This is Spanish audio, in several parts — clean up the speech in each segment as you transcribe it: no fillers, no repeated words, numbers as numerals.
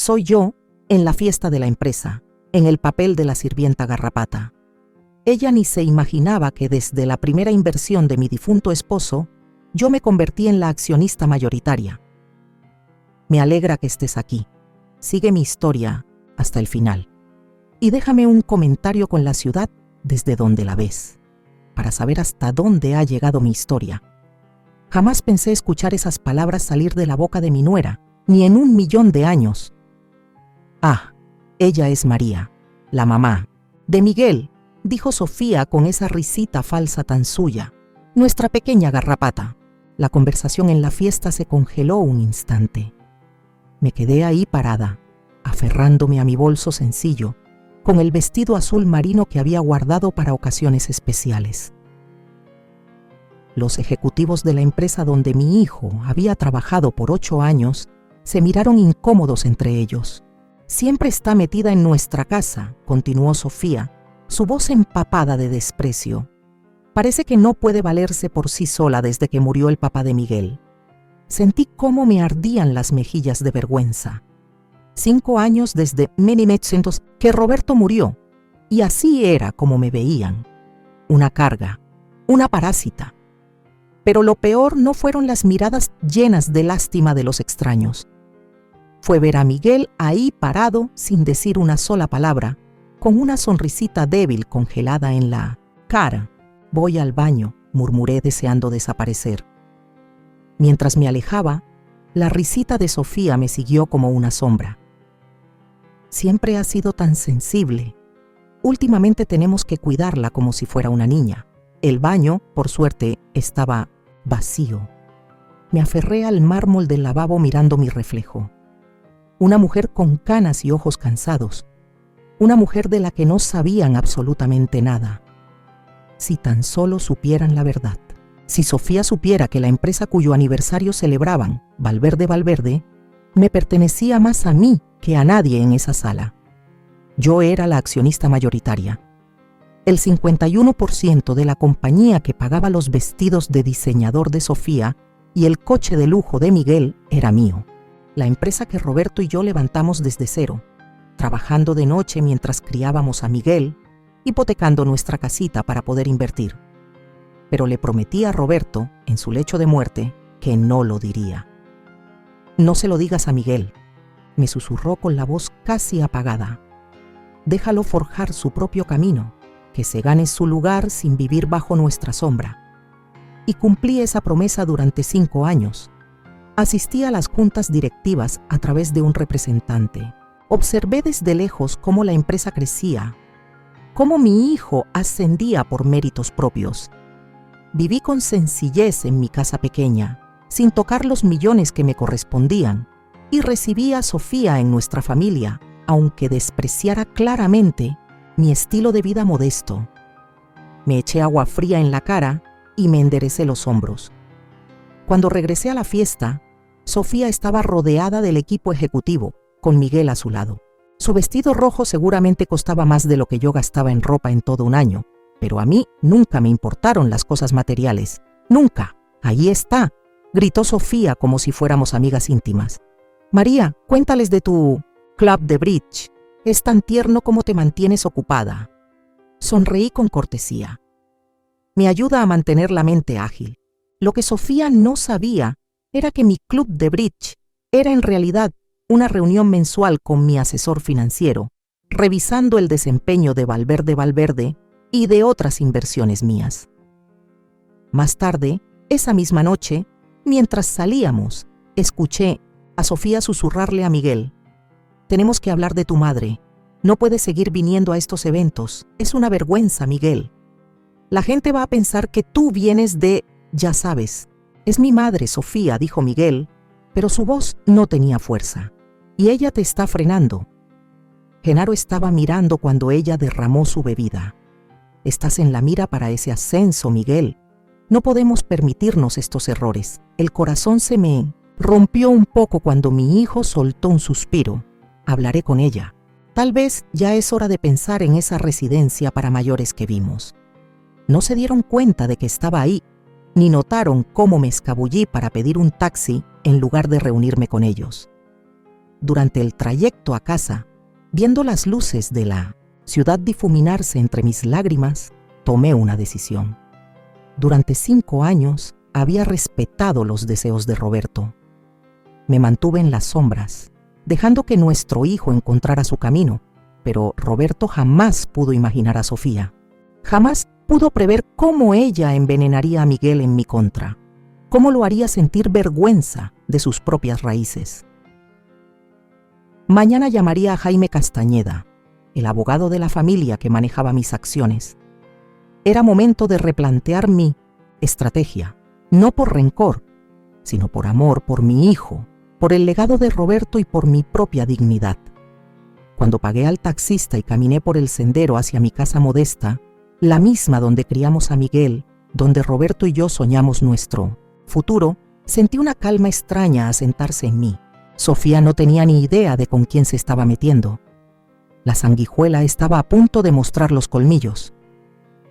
soy yo en la fiesta de la empresa, en el papel de la sirvienta garrapata. Ella ni se imaginaba que desde la primera inversión de mi difunto esposo, yo me convertí en la accionista mayoritaria. Me alegra que estés aquí. Sigue mi historia hasta el final. Y déjame un comentario con la ciudad desde donde la ves, para saber hasta dónde ha llegado mi historia. Jamás pensé escuchar esas palabras salir de la boca de mi nuera, ni en 1.000.000 de años. Ah, ella es María, la mamá de Miguel, dijo Sofía con esa risita falsa tan suya. Nuestra pequeña garrapata. La conversación en la fiesta se congeló un instante. Me quedé ahí parada, aferrándome a mi bolso sencillo, con el vestido azul marino que había guardado para ocasiones especiales. Los ejecutivos de la empresa donde mi hijo había trabajado por 8 años se miraron incómodos entre ellos. Siempre está metida en nuestra casa, continuó Sofía, su voz empapada de desprecio. Parece que no puede valerse por sí sola desde que murió el papá de Miguel. Sentí cómo me ardían las mejillas de vergüenza. 5 años desde 1900 que Roberto murió, y así era como me veían. Una carga, una parásita. Pero lo peor no fueron las miradas llenas de lástima de los extraños. Fue ver a Miguel ahí parado sin decir una sola palabra, con una sonrisita débil congelada en la cara. Voy al baño, murmuré deseando desaparecer. Mientras me alejaba, la risita de Sofía me siguió como una sombra. Siempre ha sido tan sensible. Últimamente tenemos que cuidarla como si fuera una niña. El baño, por suerte, estaba vacío. Me aferré al mármol del lavabo mirando mi reflejo. Una mujer con canas y ojos cansados. Una mujer de la que no sabían absolutamente nada. Si tan solo supieran la verdad. Si Sofía supiera que la empresa cuyo aniversario celebraban, Valverde, me pertenecía más a mí que a nadie en esa sala. Yo era la accionista mayoritaria. El 51% de la compañía que pagaba los vestidos de diseñador de Sofía y el coche de lujo de Miguel era mío. La empresa que Roberto y yo levantamos desde cero, trabajando de noche mientras criábamos a Miguel, hipotecando nuestra casita para poder invertir. Pero le prometí a Roberto, en su lecho de muerte, que no lo diría. No se lo digas a Miguel, me susurró con la voz casi apagada. Déjalo forjar su propio camino, que se gane su lugar sin vivir bajo nuestra sombra. Y cumplí esa promesa durante 5 años. Asistí a las juntas directivas a través de un representante. Observé desde lejos cómo la empresa crecía, cómo mi hijo ascendía por méritos propios. Viví con sencillez en mi casa pequeña, sin tocar los millones que me correspondían, y recibí a Sofía en nuestra familia, aunque despreciara claramente mi estilo de vida modesto. Me eché agua fría en la cara y me enderecé los hombros. Cuando regresé a la fiesta, Sofía estaba rodeada del equipo ejecutivo, con Miguel a su lado. Su vestido rojo seguramente costaba más de lo que yo gastaba en ropa en todo un año, pero a mí nunca me importaron las cosas materiales. ¡Nunca! ¡Ahí está!, gritó Sofía como si fuéramos amigas íntimas. María, cuéntales de tu club de bridge. Es tan tierno como te mantienes ocupada. Sonreí con cortesía. Me ayuda a mantener la mente ágil. Lo que Sofía no sabía era que mi club de bridge era en realidad una reunión mensual con mi asesor financiero, revisando el desempeño de Valverde y de otras inversiones mías. Más tarde, esa misma noche, mientras salíamos, escuché a Sofía susurrarle a Miguel: tenemos que hablar de tu madre. No puedes seguir viniendo a estos eventos. Es una vergüenza, Miguel. La gente va a pensar que tú vienes de... Ya sabes. Es mi madre, Sofía, dijo Miguel, pero su voz no tenía fuerza. Y ella te está frenando. Genaro estaba mirando cuando ella derramó su bebida. Estás en la mira para ese ascenso, Miguel. No podemos permitirnos estos errores. El corazón se me rompió un poco cuando mi hijo soltó un suspiro. Hablaré con ella. Tal vez ya es hora de pensar en esa residencia para mayores que vimos. No se dieron cuenta de que estaba ahí, ni notaron cómo me escabullí para pedir un taxi en lugar de reunirme con ellos. Durante el trayecto a casa, viendo las luces de la ciudad difuminarse entre mis lágrimas, tomé una decisión. Durante 5 años había respetado los deseos de Roberto. Me mantuve en las sombras, dejando que nuestro hijo encontrara su camino, pero Roberto jamás pudo imaginar a Sofía. Jamás pudo prever cómo ella envenenaría a Miguel en mi contra, cómo lo haría sentir vergüenza de sus propias raíces. Mañana llamaría a Jaime Castañeda, el abogado de la familia que manejaba mis acciones. Era momento de replantear mi estrategia, no por rencor, sino por amor por mi hijo, por el legado de Roberto y por mi propia dignidad. Cuando pagué al taxista y caminé por el sendero hacia mi casa modesta, la misma donde criamos a Miguel, donde Roberto y yo soñamos nuestro futuro, sentí una calma extraña asentarse en mí. Sofía no tenía ni idea de con quién se estaba metiendo. La sanguijuela estaba a punto de mostrar los colmillos.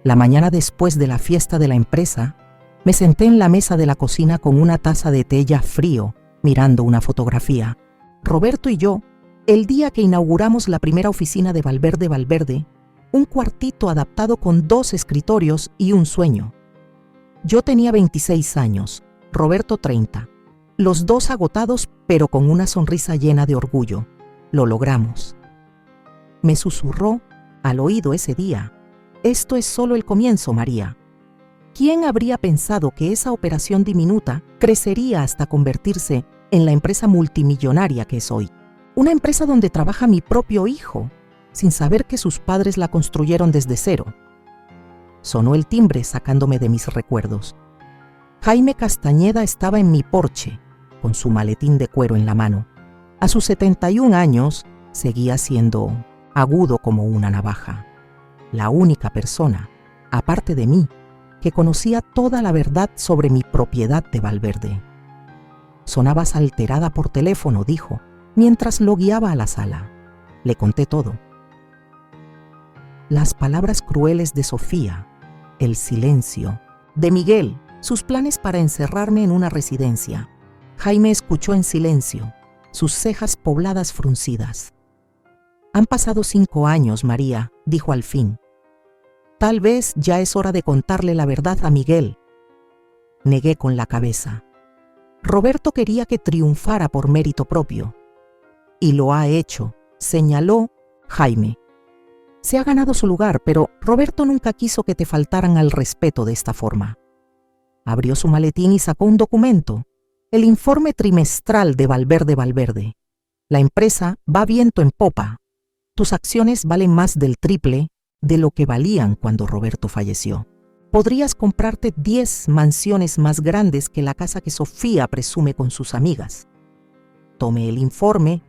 La mañana después de la fiesta de la empresa, me senté en la mesa de la cocina con una taza de té ya frío, mirando una fotografía. Roberto y yo, el día que inauguramos la primera oficina de Valverde Valverde, un cuartito adaptado con 2 escritorios y un sueño. Yo tenía 26 años, Roberto 30. Los dos agotados, pero con una sonrisa llena de orgullo. Lo logramos. Me susurró al oído ese día: esto es solo el comienzo, María. ¿Quién habría pensado que esa operación diminuta crecería hasta convertirse en la empresa multimillonaria que es hoy? Una empresa donde trabaja mi propio hijo, sin saber que sus padres la construyeron desde cero. Sonó el timbre sacándome de mis recuerdos. Jaime Castañeda estaba en mi porche, con su maletín de cuero en la mano. A sus 71 años, seguía siendo agudo como una navaja. La única persona, aparte de mí, que conocía toda la verdad sobre mi propiedad de Valverde. Sonabas alterada por teléfono, dijo, mientras lo guiaba a la sala. Le conté todo. Las palabras crueles de Sofía, el silencio, de Miguel, sus planes para encerrarme en una residencia. Jaime escuchó en silencio, sus cejas pobladas fruncidas. Han pasado 5 años, María, dijo al fin. Tal vez ya es hora de contarle la verdad a Miguel. Negué con la cabeza. Roberto quería que triunfara por mérito propio. Y lo ha hecho, señaló Jaime. Se ha ganado su lugar, pero Roberto nunca quiso que te faltaran al respeto de esta forma. Abrió su maletín y sacó un documento, el informe trimestral de Valverde Valverde. La empresa va viento en popa. Tus acciones valen más del triple de lo que valían cuando Roberto falleció. Podrías comprarte 10 mansiones más grandes que la casa que Sofía presume con sus amigas. Tomé el informe,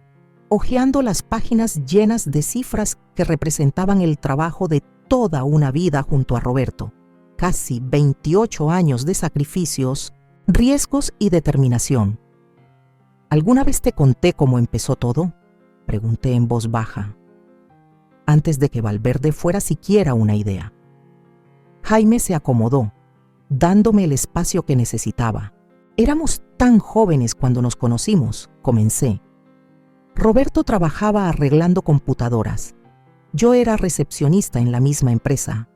hojeando las páginas llenas de cifras que representaban el trabajo de toda una vida junto a Roberto. Casi 28 años de sacrificios, riesgos y determinación. ¿Alguna vez te conté cómo empezó todo?, pregunté en voz baja, antes de que Valverde fuera siquiera una idea. Jaime se acomodó, dándome el espacio que necesitaba. Éramos tan jóvenes cuando nos conocimos, comencé. Roberto trabajaba arreglando computadoras. Yo era recepcionista en la misma empresa.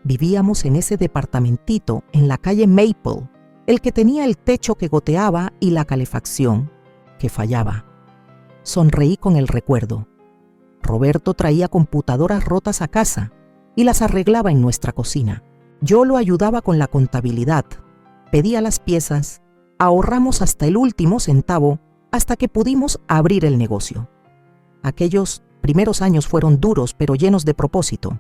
Vivíamos en ese departamentito en la calle Maple, el que tenía el techo que goteaba y la calefacción que fallaba. Sonreí con el recuerdo. Roberto traía computadoras rotas a casa y las arreglaba en nuestra cocina. Yo lo ayudaba con la contabilidad, pedía las piezas, ahorramos hasta el último centavo hasta que pudimos abrir el negocio. Aquellos primeros años fueron duros pero llenos de propósito.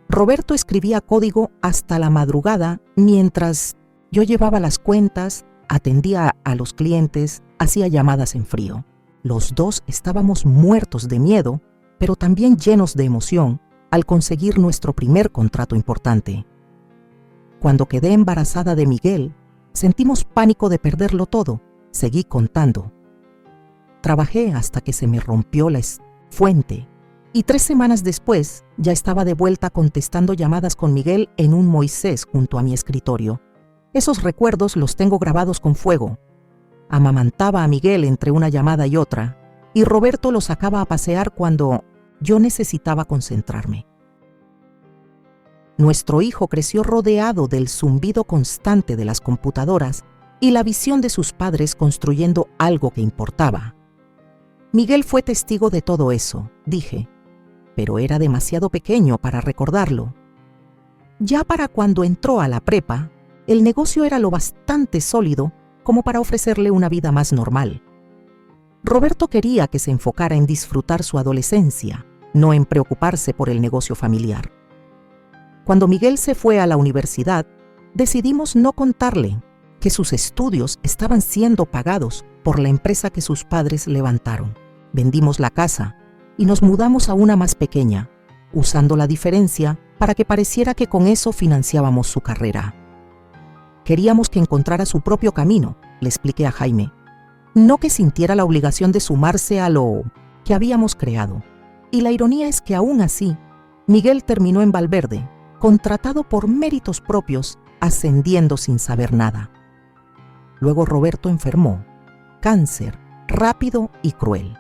Roberto escribía código hasta la madrugada mientras yo llevaba las cuentas, atendía a los clientes, hacía llamadas en frío. Los dos estábamos muertos de miedo, pero también llenos de emoción al conseguir nuestro primer contrato importante. Cuando quedé embarazada de Miguel, sentimos pánico de perderlo todo. Seguí contando. Trabajé hasta que se me rompió la fuente y 3 semanas después ya estaba de vuelta contestando llamadas con Miguel en un Moisés junto a mi escritorio. Esos recuerdos los tengo grabados con fuego. Amamantaba a Miguel entre una llamada y otra y Roberto lo sacaba a pasear cuando yo necesitaba concentrarme. Nuestro hijo creció rodeado del zumbido constante de las computadoras y la visión de sus padres construyendo algo que importaba. Miguel fue testigo de todo eso, dije, pero era demasiado pequeño para recordarlo. Ya para cuando entró a la prepa, el negocio era lo bastante sólido como para ofrecerle una vida más normal. Roberto quería que se enfocara en disfrutar su adolescencia, no en preocuparse por el negocio familiar. Cuando Miguel se fue a la universidad, decidimos no contarle que sus estudios estaban siendo pagados por la empresa que sus padres levantaron. Vendimos la casa y nos mudamos a una más pequeña, usando la diferencia para que pareciera que con eso financiábamos su carrera. Queríamos que encontrara su propio camino, le expliqué a Jaime, no que sintiera la obligación de sumarse a lo que habíamos creado. Y la ironía es que aún así, Miguel terminó en Valverde, contratado por méritos propios, ascendiendo sin saber nada. Luego Roberto enfermó, cáncer, rápido y cruel.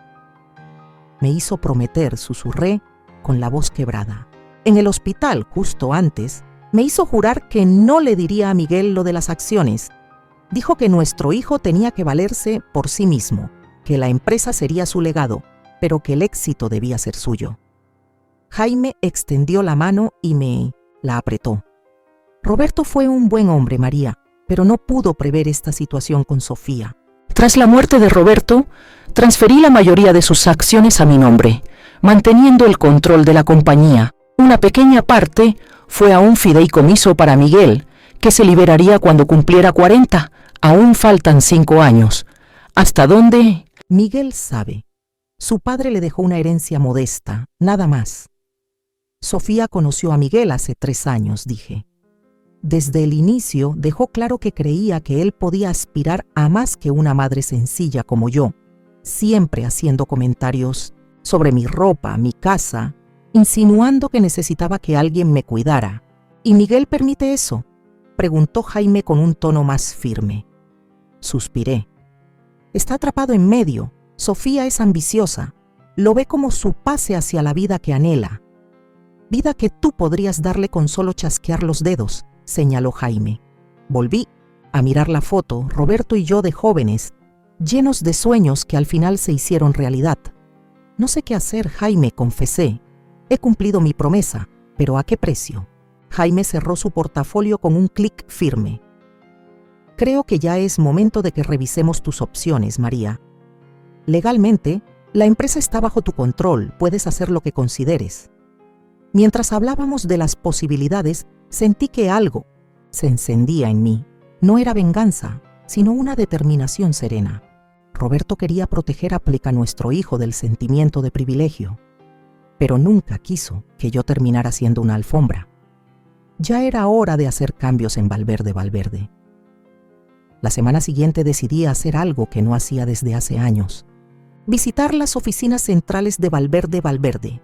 Me hizo prometer, susurré, con la voz quebrada. En el hospital, justo antes, me hizo jurar que no le diría a Miguel lo de las acciones. Dijo que nuestro hijo tenía que valerse por sí mismo, que la empresa sería su legado, pero que el éxito debía ser suyo. Jaime extendió la mano y me la apretó. Roberto fue un buen hombre, María, pero no pudo prever esta situación con Sofía. Tras la muerte de Roberto, transferí la mayoría de sus acciones a mi nombre, manteniendo el control de la compañía. Una pequeña parte fue a un fideicomiso para Miguel, que se liberaría cuando cumpliera 40. Aún faltan 5 años. ¿Hasta dónde? Miguel sabe. Su padre le dejó una herencia modesta, nada más. Sofía conoció a Miguel hace 3 años, dije. Desde el inicio dejó claro que creía que él podía aspirar a más que una madre sencilla como yo, siempre haciendo comentarios sobre mi ropa, mi casa, insinuando que necesitaba que alguien me cuidara. ¿Y Miguel permite eso?, preguntó Jaime con un tono más firme. Suspiré. Está atrapado en medio. Sofía es ambiciosa. Lo ve como su pase hacia la vida que anhela. Vida que tú podrías darle con solo chasquear los dedos, señaló Jaime. Volví a mirar la foto, Roberto y yo de jóvenes, llenos de sueños que al final se hicieron realidad. No sé qué hacer, Jaime, confesé. He cumplido mi promesa, pero ¿a qué precio? Jaime cerró su portafolio con un clic firme. Creo que ya es momento de que revisemos tus opciones, María. Legalmente, la empresa está bajo tu control, puedes hacer lo que consideres. Mientras hablábamos de las posibilidades, sentí que algo se encendía en mí. No era venganza, sino una determinación serena. Roberto quería proteger a nuestro hijo del sentimiento de privilegio, pero nunca quiso que yo terminara siendo una alfombra. Ya era hora de hacer cambios en Valverde. La semana siguiente decidí hacer algo que no hacía desde hace años. Visitar las oficinas centrales de Valverde.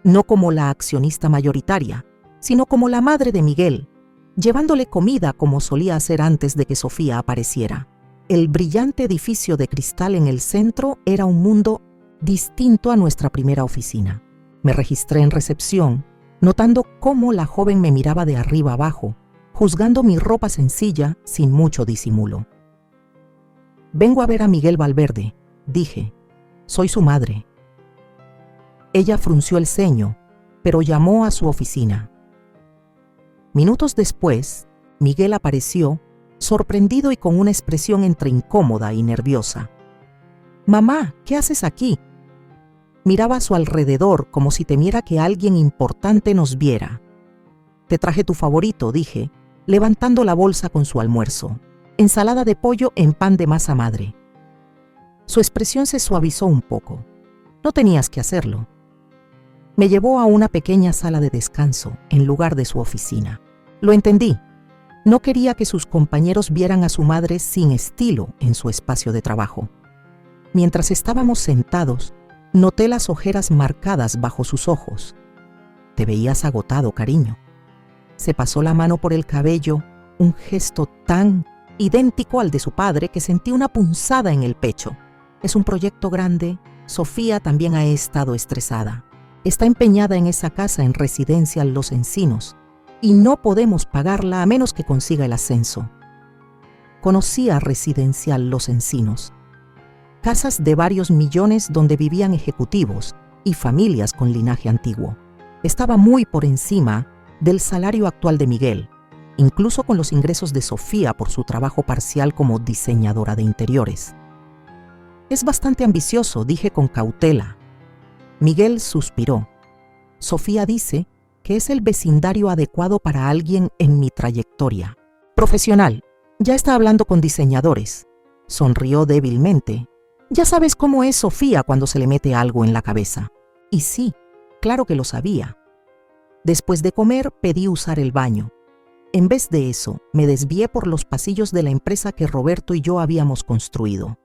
No como la accionista mayoritaria, sino como la madre de Miguel, llevándole comida como solía hacer antes de que Sofía apareciera. El brillante edificio de cristal en el centro era un mundo distinto a nuestra primera oficina. Me registré en recepción, notando cómo la joven me miraba de arriba abajo, juzgando mi ropa sencilla sin mucho disimulo. Vengo a ver a Miguel Valverde, dije. Soy su madre. Ella frunció el ceño, pero llamó a su oficina. Minutos después, Miguel apareció, sorprendido y con una expresión entre incómoda y nerviosa. «Mamá, ¿qué haces aquí?» Miraba a su alrededor como si temiera que alguien importante nos viera. «Te traje tu favorito», dije, levantando la bolsa con su almuerzo. Ensalada de pollo en pan de masa madre. Su expresión se suavizó un poco. No tenías que hacerlo. Me llevó a una pequeña sala de descanso en lugar de su oficina. Lo entendí. No quería que sus compañeros vieran a su madre sin estilo en su espacio de trabajo. Mientras estábamos sentados, noté las ojeras marcadas bajo sus ojos. Te veías agotado, cariño. Se pasó la mano por el cabello, un gesto tan idéntico al de su padre que sentí una punzada en el pecho. Es un proyecto grande, Sofía también ha estado estresada. Está empeñada en esa casa en Residencial Los Encinos y no podemos pagarla a menos que consiga el ascenso. Conocía Residencial Los Encinos. Casas de varios millones donde vivían ejecutivos y familias con linaje antiguo. Estaba muy por encima del salario actual de Miguel, incluso con los ingresos de Sofía por su trabajo parcial como diseñadora de interiores. Es bastante ambicioso, dije con cautela. Miguel suspiró. Sofía dice que es el vecindario adecuado para alguien en mi trayectoria. Profesional, ya está hablando con diseñadores. Sonrió débilmente. Ya sabes cómo es Sofía cuando se le mete algo en la cabeza. Y sí, claro que lo sabía. Después de comer, pedí usar el baño. En vez de eso, me desvié por los pasillos de la empresa que Roberto y yo habíamos construido.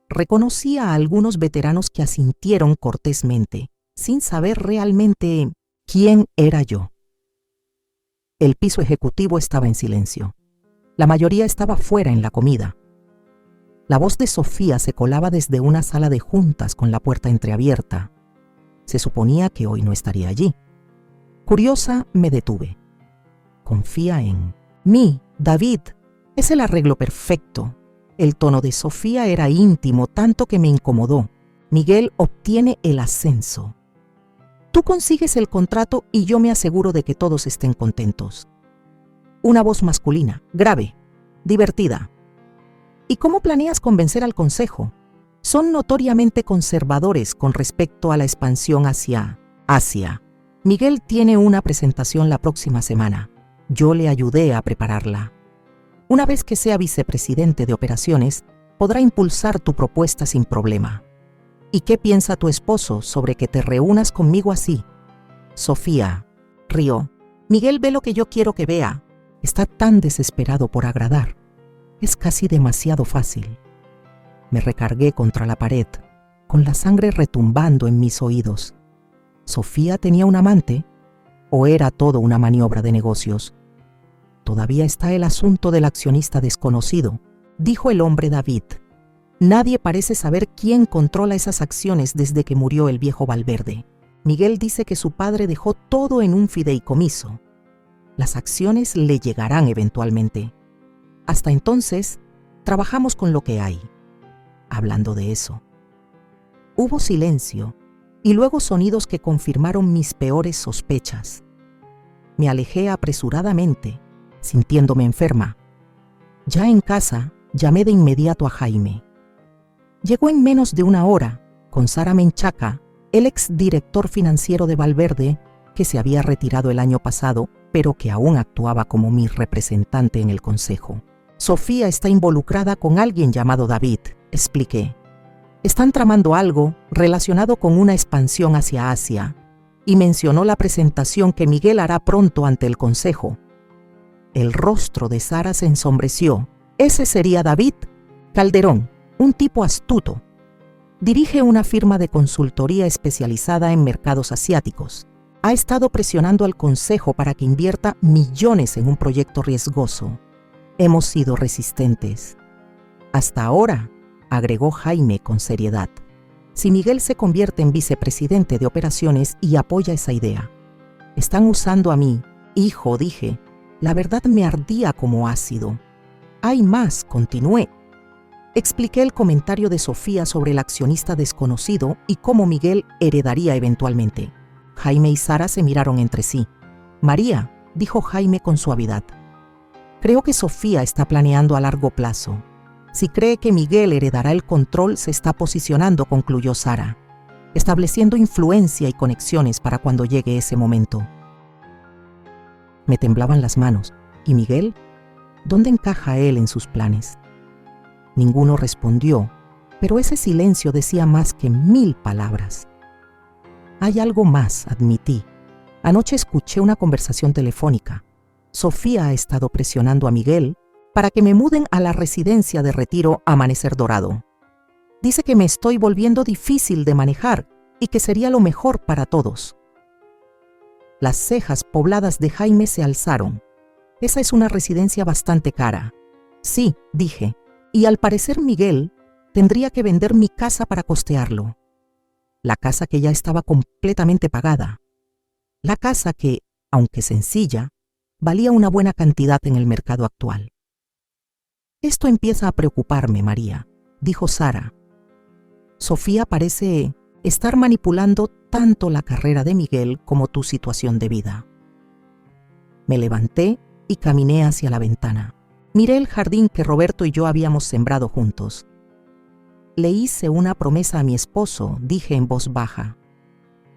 Reconocí a algunos veteranos que asintieron cortésmente, sin saber realmente quién era yo. El piso ejecutivo estaba en silencio. La mayoría estaba fuera en la comida. La voz de Sofía se colaba desde una sala de juntas con la puerta entreabierta. Se suponía que hoy no estaría allí. Curiosa, me detuve. Confía en mí, David. Es el arreglo perfecto. El tono de Sofía era íntimo, tanto que me incomodó. Miguel obtiene el ascenso. Tú consigues el contrato y yo me aseguro de que todos estén contentos. Una voz masculina, grave, divertida. ¿Y cómo planeas convencer al consejo? Son notoriamente conservadores con respecto a la expansión hacia Asia. Miguel tiene una presentación la próxima semana. Yo le ayudé a prepararla. Una vez que sea vicepresidente de operaciones, podrá impulsar tu propuesta sin problema. ¿Y qué piensa tu esposo sobre que te reúnas conmigo así? Sofía rió. Miguel ve lo que yo quiero que vea. Está tan desesperado por agradar. Es casi demasiado fácil. Me recargué contra la pared, con la sangre retumbando en mis oídos. ¿Sofía tenía un amante? ¿O era todo una maniobra de negocios? Todavía está el asunto del accionista desconocido, dijo el hombre David. Nadie parece saber quién controla esas acciones desde que murió el viejo Valverde. Miguel dice que su padre dejó todo en un fideicomiso. Las acciones le llegarán eventualmente. Hasta entonces, trabajamos con lo que hay. Hablando de eso. Hubo silencio y luego sonidos que confirmaron mis peores sospechas. Me alejé apresuradamente, sintiéndome enferma. Ya en casa, llamé de inmediato a Jaime. Llegó en menos de una hora, con Sara Menchaca, el exdirector financiero de Valverde, que se había retirado el año pasado, pero que aún actuaba como mi representante en el consejo. Sofía está involucrada con alguien llamado David, expliqué. Están tramando algo relacionado con una expansión hacia Asia, y mencionó la presentación que Miguel hará pronto ante el consejo. El rostro de Sara se ensombreció. Ese sería David Calderón, un tipo astuto. Dirige una firma de consultoría especializada en mercados asiáticos. Ha estado presionando al consejo para que invierta millones en un proyecto riesgoso. Hemos sido resistentes. Hasta ahora, agregó Jaime con seriedad. Si Miguel se convierte en vicepresidente de operaciones y apoya esa idea. Están usando a mí, hijo, dije. La verdad me ardía como ácido. Hay más, continué. Expliqué el comentario de Sofía sobre el accionista desconocido y cómo Miguel heredaría eventualmente. Jaime y Sara se miraron entre sí. María, dijo Jaime con suavidad. Creo que Sofía está planeando a largo plazo. Si cree que Miguel heredará el control, se está posicionando, concluyó Sara, estableciendo influencia y conexiones para cuando llegue ese momento. Me temblaban las manos. ¿Y Miguel? ¿Dónde encaja él en sus planes? Ninguno respondió, pero ese silencio decía más que 1000 palabras. Hay algo más, admití. Anoche escuché una conversación telefónica. Sofía ha estado presionando a Miguel para que me muden a la residencia de retiro Amanecer Dorado. Dice que me estoy volviendo difícil de manejar y que sería lo mejor para todos. Las cejas pobladas de Jaime se alzaron. Esa es una residencia bastante cara. Sí, dije, y al parecer Miguel tendría que vender mi casa para costearlo. la casa que ya estaba completamente pagada, la casa que, aunque sencilla, valía una buena cantidad en el mercado actual. Esto empieza a preocuparme, María, dijo Sara. Sofía parece estar manipulando tanto la carrera de Miguel como tu situación de vida. Me levanté y caminé hacia la ventana. Miré el jardín que Roberto y yo habíamos sembrado juntos. Le hice una promesa a mi esposo, dije en voz baja.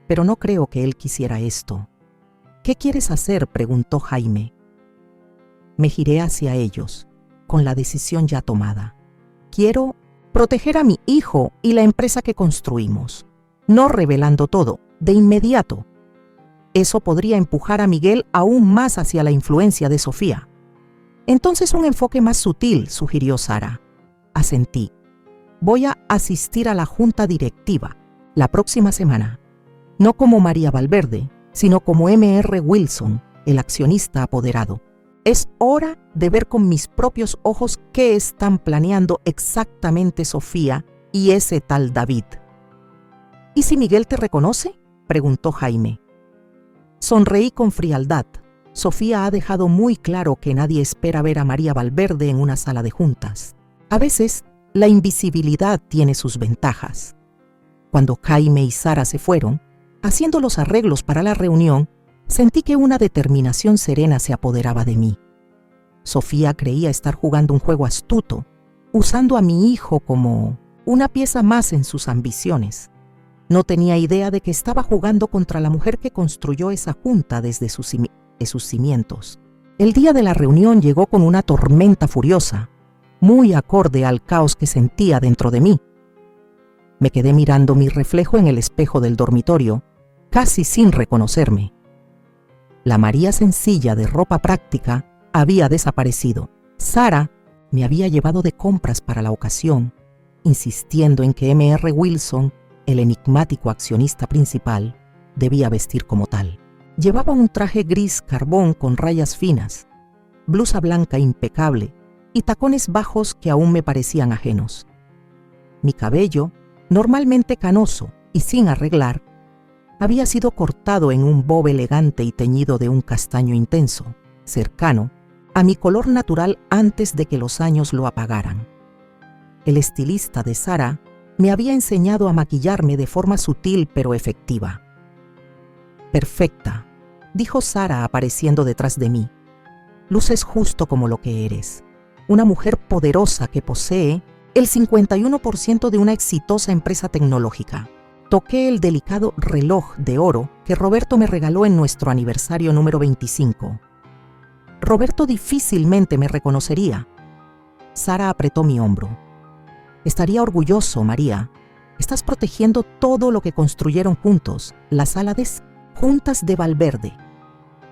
Pero no creo que él quisiera esto. ¿Qué quieres hacer?, preguntó Jaime. Me giré hacia ellos, con la decisión ya tomada. Quiero proteger a mi hijo y la empresa que construimos, no revelando todo, de inmediato. Eso podría empujar a Miguel aún más hacia la influencia de Sofía. Entonces un enfoque más sutil, sugirió Sara. Asentí. Voy a asistir a la junta directiva la próxima semana, no como María Valverde, sino como M.R. Wilson, el accionista apoderado. Es hora de ver con mis propios ojos qué están planeando exactamente Sofía y ese tal David. ¿Y si Miguel te reconoce?, preguntó Jaime. Sonreí con frialdad. Sofía ha dejado muy claro que nadie espera ver a María Valverde en una sala de juntas. A veces, la invisibilidad tiene sus ventajas. Cuando Jaime y Sara se fueron, haciendo los arreglos para la reunión, sentí que una determinación serena se apoderaba de mí. Sofía creía estar jugando un juego astuto, usando a mi hijo como una pieza más en sus ambiciones. No tenía idea de que estaba jugando contra la mujer que construyó esa junta desde sus cimientos. El día de la reunión llegó con una tormenta furiosa, muy acorde al caos que sentía dentro de mí. Me quedé mirando mi reflejo en el espejo del dormitorio, casi sin reconocerme. La María sencilla de ropa práctica había desaparecido. Sara me había llevado de compras para la ocasión, insistiendo en que M.R. Wilson, el enigmático accionista principal, debía vestir como tal. Llevaba un traje gris carbón con rayas finas, blusa blanca impecable y tacones bajos que aún me parecían ajenos. Mi cabello, normalmente canoso y sin arreglar, había sido cortado en un bob elegante y teñido de un castaño intenso, cercano a mi color natural antes de que los años lo apagaran. El estilista de Sara me había enseñado a maquillarme de forma sutil pero efectiva. Perfecta, dijo Sara apareciendo detrás de mí. Luces justo como lo que eres, una mujer poderosa que posee el 51% de una exitosa empresa tecnológica. Toqué el delicado reloj de oro que Roberto me regaló en nuestro aniversario número 25. Roberto difícilmente me reconocería. Sara apretó mi hombro. Estaría orgulloso, María. Estás protegiendo todo lo que construyeron juntos, la sala de juntas de Valverde.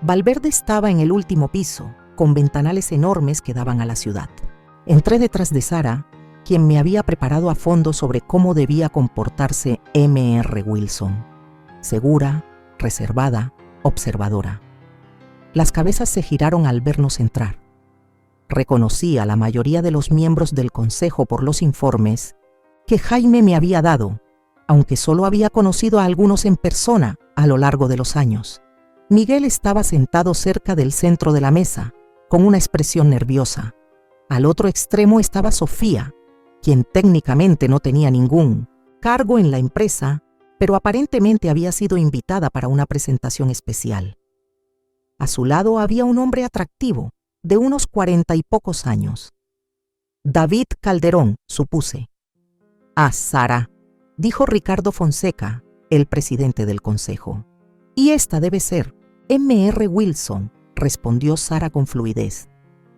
Valverde estaba en el último piso, con ventanales enormes que daban a la ciudad. Entré detrás de Sara, quien me había preparado a fondo sobre cómo debía comportarse M.R. Wilson. Segura, reservada, observadora. Las cabezas se giraron al vernos entrar. Reconocí a la mayoría de los miembros del consejo por los informes que Jaime me había dado, aunque solo había conocido a algunos en persona a lo largo de los años. Miguel estaba sentado cerca del centro de la mesa, con una expresión nerviosa. Al otro extremo estaba Sofía, quien técnicamente no tenía ningún cargo en la empresa, pero aparentemente había sido invitada para una presentación especial. A su lado había un hombre atractivo, de unos 40 y pocos años. David Calderón, supuse. Ah, Sara, dijo Ricardo Fonseca, el presidente del consejo. Y esta debe ser M.R. Wilson, respondió Sara con fluidez.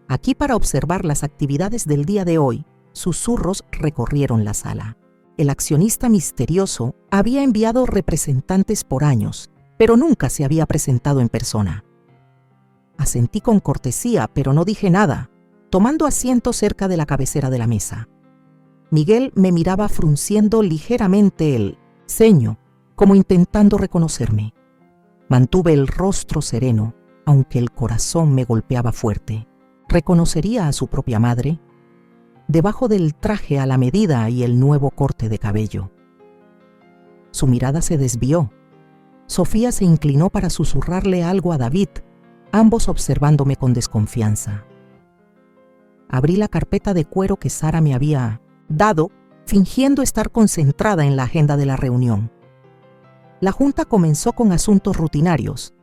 Aquí para observar las actividades del día de hoy. Susurros recorrieron la sala. El accionista misterioso había enviado representantes por años, pero nunca se había presentado en persona. Asentí con cortesía, pero no dije nada, tomando asiento cerca de la cabecera de la mesa. Miguel me miraba frunciendo ligeramente el ceño, como intentando reconocerme. Mantuve el rostro sereno, aunque el corazón me golpeaba fuerte. ¿Reconocería a su propia madre? Debajo del traje a la medida y el nuevo corte de cabello. Su mirada se desvió. Sofía se inclinó para susurrarle algo a David, ambos observándome con desconfianza. Abrí la carpeta de cuero que Sara me había dado, fingiendo estar concentrada en la agenda de la reunión. La junta comenzó con asuntos rutinarios.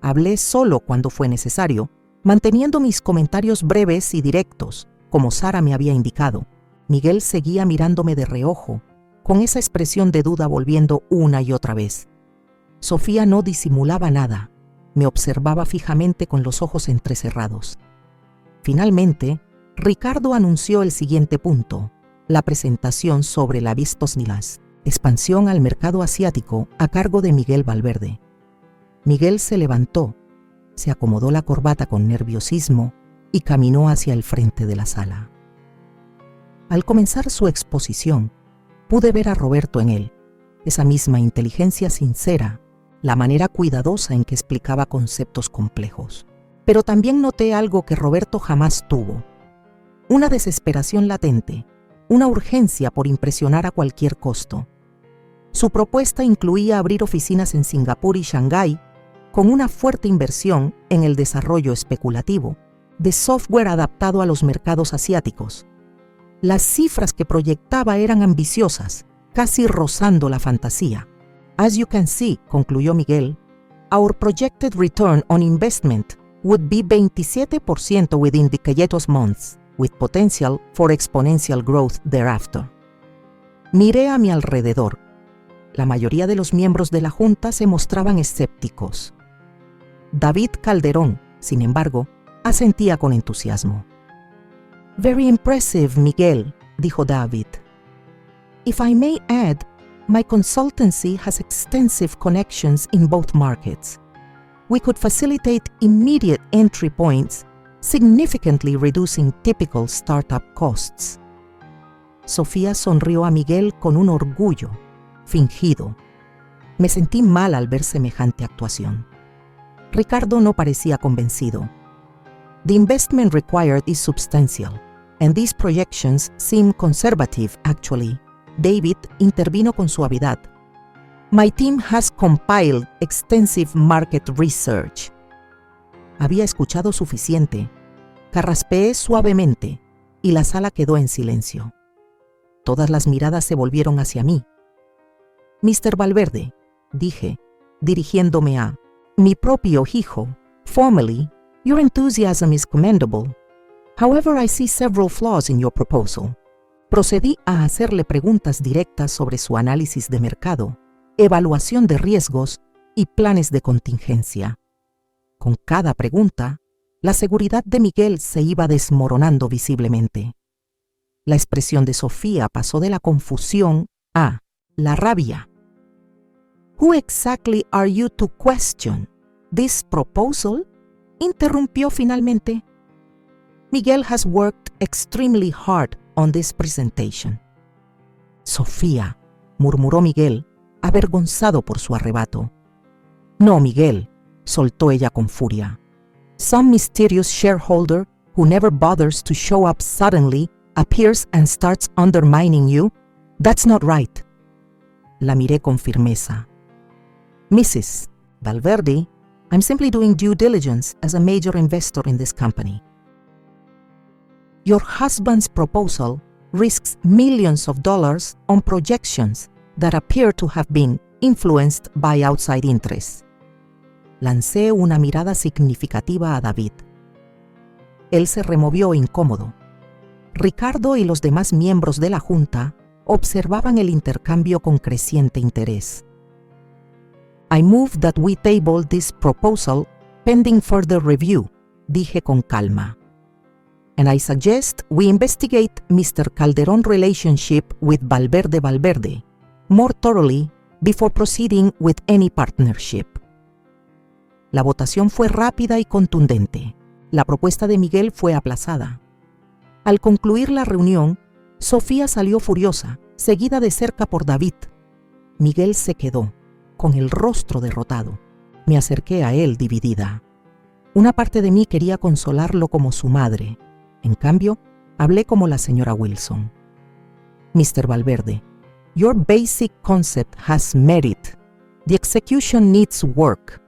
Hablé solo cuando fue necesario, manteniendo mis comentarios breves y directos, como Sara me había indicado. Miguel seguía mirándome de reojo, con esa expresión de duda volviendo una y otra vez. Sofía no disimulaba nada, me observaba fijamente con los ojos entrecerrados. Finalmente, Ricardo anunció el siguiente punto, la presentación sobre la Vistosnilas, expansión al mercado asiático a cargo de Miguel Valverde. Miguel se levantó, se acomodó la corbata con nerviosismo y caminó hacia el frente de la sala. Al comenzar su exposición, pude ver a Roberto en él, esa misma inteligencia sincera, la manera cuidadosa en que explicaba conceptos complejos. Pero también noté algo que Roberto jamás tuvo, una desesperación latente, una urgencia por impresionar a cualquier costo. Su propuesta incluía abrir oficinas en Singapur y Shanghái, con una fuerte inversión en el desarrollo especulativo de software adaptado a los mercados asiáticos. Las cifras que proyectaba eran ambiciosas, casi rozando la fantasía. As you can see, concluyó Miguel, our projected return on investment would be 27% within the Cayetos months, with potential for exponential growth thereafter. Miré a mi alrededor. La mayoría de los miembros de la junta se mostraban escépticos. David Calderón, sin embargo, asentía con entusiasmo. Very impressive, Miguel, dijo David. If I may add, my consultancy has extensive connections in both markets. We could facilitate immediate entry points, significantly reducing typical startup costs. Sofía sonrió a Miguel con un orgullo fingido. Me sentí mal al ver semejante actuación. Ricardo no parecía convencido. The investment required is substantial, and these projections seem conservative, actually. David intervino con suavidad. My team has compiled extensive market research. Había escuchado suficiente. Carraspeé suavemente y la sala quedó en silencio. Todas las miradas se volvieron hacia mí. Mr. Valverde, dije, dirigiéndome a mi propio hijo, formally, your enthusiasm is commendable. However, I see several flaws in your proposal. Procedí a hacerle preguntas directas sobre su análisis de mercado, evaluación de riesgos y planes de contingencia. Con cada pregunta, la seguridad de Miguel se iba desmoronando visiblemente. La expresión de Sofía pasó de la confusión a la rabia. Who exactly are you to question this proposal? Interrumpió finalmente. Miguel has worked extremely hard on this presentation. Sofía, murmuró Miguel, avergonzado por su arrebato. No, Miguel, soltó ella con furia. Some mysterious shareholder who never bothers to show up suddenly appears and starts undermining you? That's not right. La miré con firmeza. Mrs. Valverde, I'm simply doing due diligence as a major investor in this company. Your husband's proposal risks millions of dollars on projections that appear to have been influenced by outside interests. Lancé una mirada significativa a David. Él se removió incómodo. Ricardo y los demás miembros de la junta observaban el intercambio con creciente interés. I move that we table this proposal pending further review, dije con calma. And I suggest we investigate Mr. Calderón relationship with Valverde more thoroughly before proceeding with any partnership. La votación fue rápida y contundente. La propuesta de Miguel fue aplazada. Al concluir la reunión, Sofía salió furiosa, seguida de cerca por David. Miguel se quedó, con el rostro derrotado. Me acerqué a él dividida. Una parte de mí quería consolarlo como su madre. En cambio, hablé como la señora Wilson. Mr. Valverde, Your basic concept has merit. The execution needs work.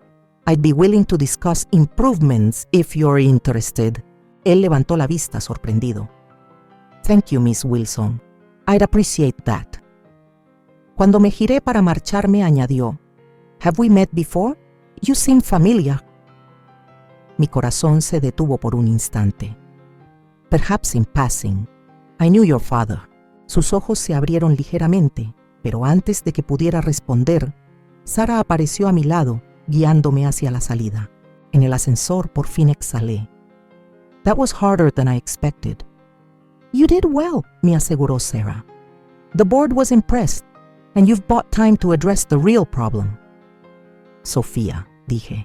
I'd be willing to discuss improvements if you're interested. Él levantó la vista sorprendido. Thank you, Miss Wilson. I'd appreciate that. Cuando me giré para marcharme, añadió, Have we met before? You seem familiar. Mi corazón se detuvo por un instante. Perhaps in passing. I knew your father. Sus ojos se abrieron ligeramente, pero antes de que pudiera responder, Sara apareció a mi lado, guiándome hacia la salida. En el ascensor por fin exhalé. That was harder than I expected. You did well, me aseguró Sarah. The board was impressed, and you've bought time to address the real problem. Sofía, dije.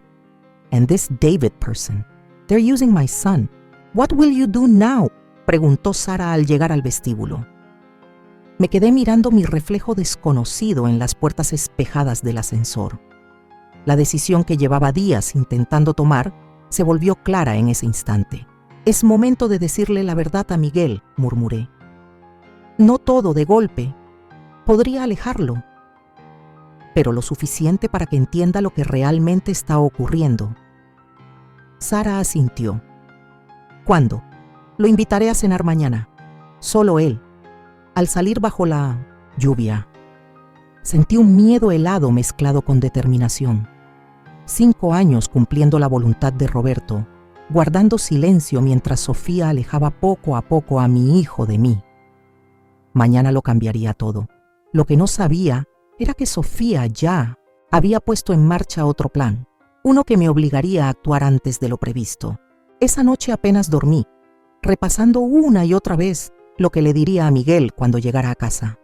And this David person. They're using my son. What will you do now? Preguntó Sara al llegar al vestíbulo. Me quedé mirando mi reflejo desconocido en las puertas espejadas del ascensor. La decisión que llevaba días intentando tomar se volvió clara en ese instante. Es momento de decirle la verdad a Miguel, murmuré. No todo de golpe. Podría alejarlo, pero lo suficiente para que entienda lo que realmente está ocurriendo. Sara asintió. ¿Cuándo? Lo invitaré a cenar mañana. Solo él. Al salir bajo la lluvia, sentí un miedo helado mezclado con determinación. 5 años cumpliendo la voluntad de Roberto, guardando silencio mientras Sofía alejaba poco a poco a mi hijo de mí. Mañana lo cambiaría todo. Lo que no sabía era que Sofía ya había puesto en marcha otro plan, uno que me obligaría a actuar antes de lo previsto. Esa noche apenas dormí, repasando una y otra vez lo que le diría a Miguel cuando llegara a casa.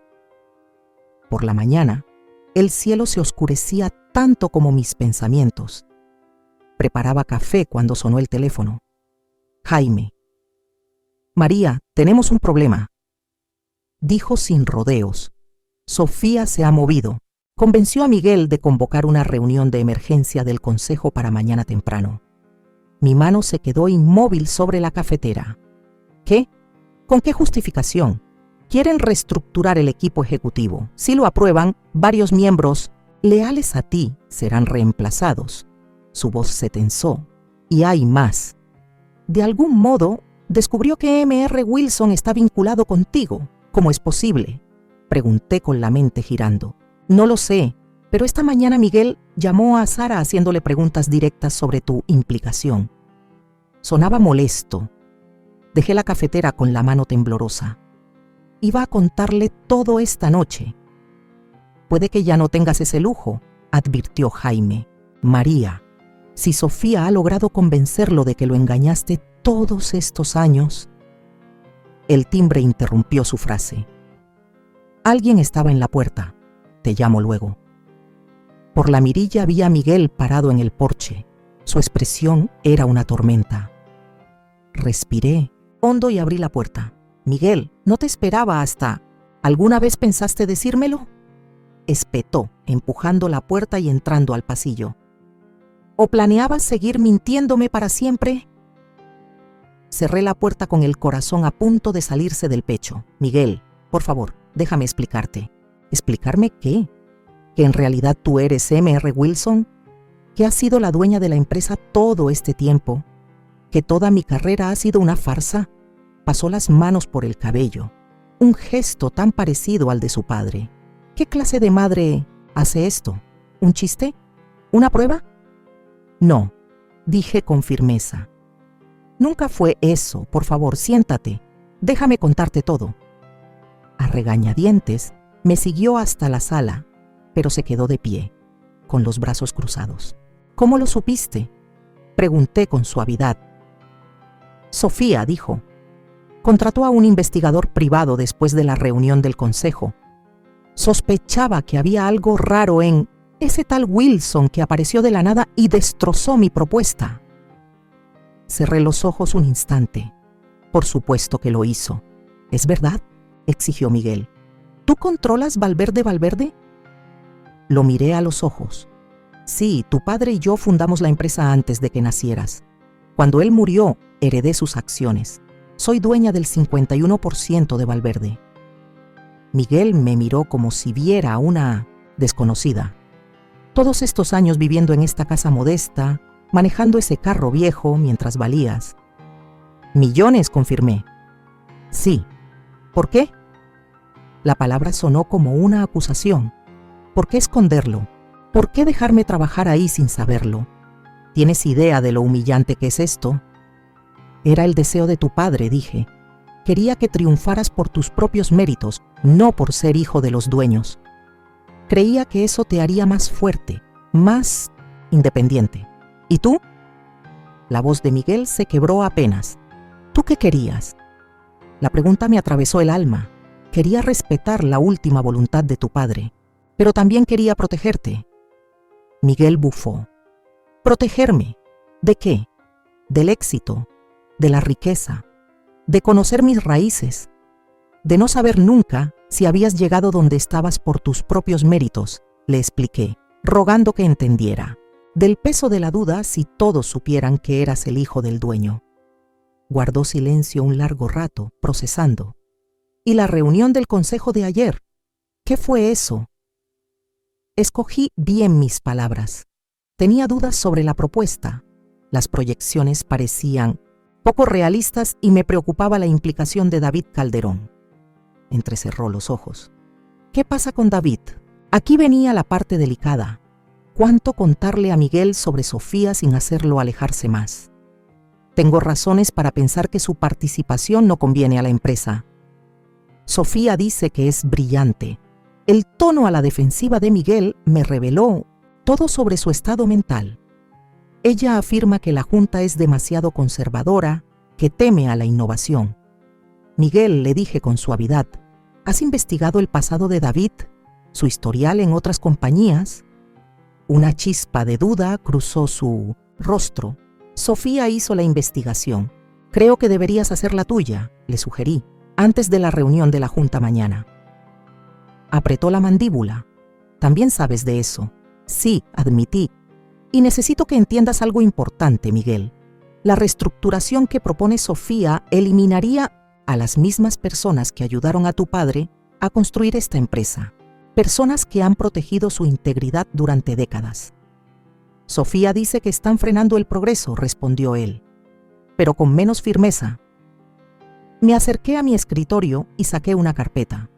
Por la mañana, el cielo se oscurecía tanto como mis pensamientos. Preparaba café cuando sonó el teléfono. Jaime. María, tenemos un problema. Dijo sin rodeos. Sofía se ha movido. Convenció a Miguel de convocar una reunión de emergencia del consejo para mañana temprano. Mi mano se quedó inmóvil sobre la cafetera. ¿Qué? ¿Con qué justificación? Quieren reestructurar el equipo ejecutivo. Si lo aprueban, varios miembros leales a ti serán reemplazados. Su voz se tensó. Y hay más. De algún modo, descubrió que M.R. Wilson está vinculado contigo. ¿Cómo es posible? Pregunté con la mente girando. No lo sé, pero esta mañana Miguel llamó a Sara haciéndole preguntas directas sobre tu implicación. Sonaba molesto. Dejé la cafetera con la mano temblorosa. Iba a contarle todo esta noche. Puede que ya no tengas ese lujo, advirtió Jaime. María, si Sofía ha logrado convencerlo de que lo engañaste todos estos años. El timbre interrumpió su frase. Alguien estaba en la puerta. Te llamo luego. Por la mirilla vi a Miguel parado en el porche. Su expresión era una tormenta. Respiré hondo y abrí la puerta. Miguel, no te esperaba hasta... ¿Alguna vez pensaste decírmelo? Espetó, empujando la puerta y entrando al pasillo. ¿O planeabas seguir mintiéndome para siempre? Cerré la puerta con el corazón a punto de salirse del pecho. Miguel, por favor, déjame explicarte. ¿Explicarme qué? ¿Que en realidad tú eres M.R. Wilson? ¿Que has sido la dueña de la empresa todo este tiempo? ¿Que toda mi carrera ha sido una farsa? Pasó las manos por el cabello. Un gesto tan parecido al de su padre. ¿Qué clase de madre hace esto? ¿Un chiste? ¿Una prueba? No, dije con firmeza. Nunca fue eso. Por favor, siéntate. Déjame contarte todo. A regañadientes, me siguió hasta la sala, pero se quedó de pie, con los brazos cruzados. ¿Cómo lo supiste? Pregunté con suavidad. Sofía, dijo. Contrató a un investigador privado después de la reunión del consejo. Sospechaba que había algo raro en ese tal Wilson que apareció de la nada y destrozó mi propuesta. Cerré los ojos un instante. Por supuesto que lo hizo. ¿Es verdad?, exigió Miguel. ¿Tú controlas Valverde? Lo miré a los ojos. Sí, tu padre y yo fundamos la empresa antes de que nacieras. Cuando él murió, heredé sus acciones. Soy dueña del 51% de Valverde. Miguel me miró como si viera a una desconocida. Todos estos años viviendo en esta casa modesta, manejando ese carro viejo mientras valías. Millones, confirmé. Sí. ¿Por qué? La palabra sonó como una acusación. ¿Por qué esconderlo? ¿Por qué dejarme trabajar ahí sin saberlo? ¿Tienes idea de lo humillante que es esto? Era el deseo de tu padre, dije. Quería que triunfaras por tus propios méritos, no por ser hijo de los dueños. Creía que eso te haría más fuerte, más independiente. ¿Y tú? La voz de Miguel se quebró apenas. ¿Tú qué querías? La pregunta me atravesó el alma. Quería respetar la última voluntad de tu padre, pero también quería protegerte. Miguel bufó. ¿Protegerme? ¿De qué? Del éxito, de la riqueza, de conocer mis raíces, de no saber nunca si habías llegado donde estabas por tus propios méritos, le expliqué, rogando que entendiera. Del peso de la duda si todos supieran que eras el hijo del dueño. Guardó silencio un largo rato, procesando. ¿Y la reunión del consejo de ayer? ¿Qué fue eso? Escogí bien mis palabras. Tenía dudas sobre la propuesta. Las proyecciones parecían poco realistas y me preocupaba la implicación de David Calderón. Entrecerró los ojos. ¿Qué pasa con David? Aquí venía la parte delicada. ¿Cuánto contarle a Miguel sobre Sofía sin hacerlo alejarse más? Tengo razones para pensar que su participación no conviene a la empresa. Sofía dice que es brillante. El tono a la defensiva de Miguel me reveló todo sobre su estado mental. Ella afirma que la Junta es demasiado conservadora, que teme a la innovación. Miguel, le dije con suavidad, ¿has investigado el pasado de David, su historial en otras compañías? Una chispa de duda cruzó su rostro. Sofía hizo la investigación. Creo que deberías hacer la tuya, le sugerí, antes de la reunión de la Junta mañana. Apretó la mandíbula. También sabes de eso. Sí, admití. Y necesito que entiendas algo importante, Miguel. La reestructuración que propone Sofía eliminaría a las mismas personas que ayudaron a tu padre a construir esta empresa. Personas que han protegido su integridad durante décadas. Sofía dice que están frenando el progreso, respondió él, pero con menos firmeza. Me acerqué a mi escritorio y saqué una carpeta.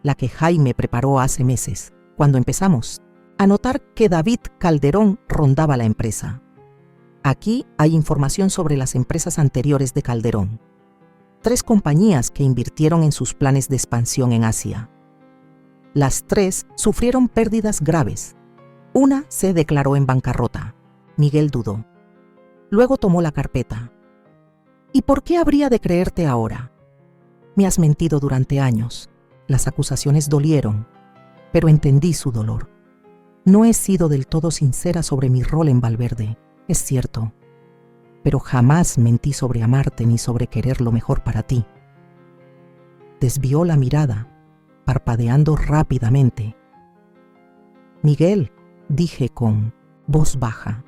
La que Jaime preparó hace meses, cuando empezamos a notar que David Calderón rondaba la empresa. Aquí hay información sobre las empresas anteriores de Calderón. 3 compañías que invirtieron en sus planes de expansión en Asia. Las 3 sufrieron pérdidas graves. Una se declaró en bancarrota. Miguel dudó. Luego tomó la carpeta. ¿Y por qué habría de creerte ahora? Me has mentido durante años. Las acusaciones dolieron, pero entendí su dolor. No he sido del todo sincera sobre mi rol en Valverde, es cierto, pero jamás mentí sobre amarte ni sobre querer lo mejor para ti. Desvió la mirada, parpadeando rápidamente. Miguel, dije con voz baja,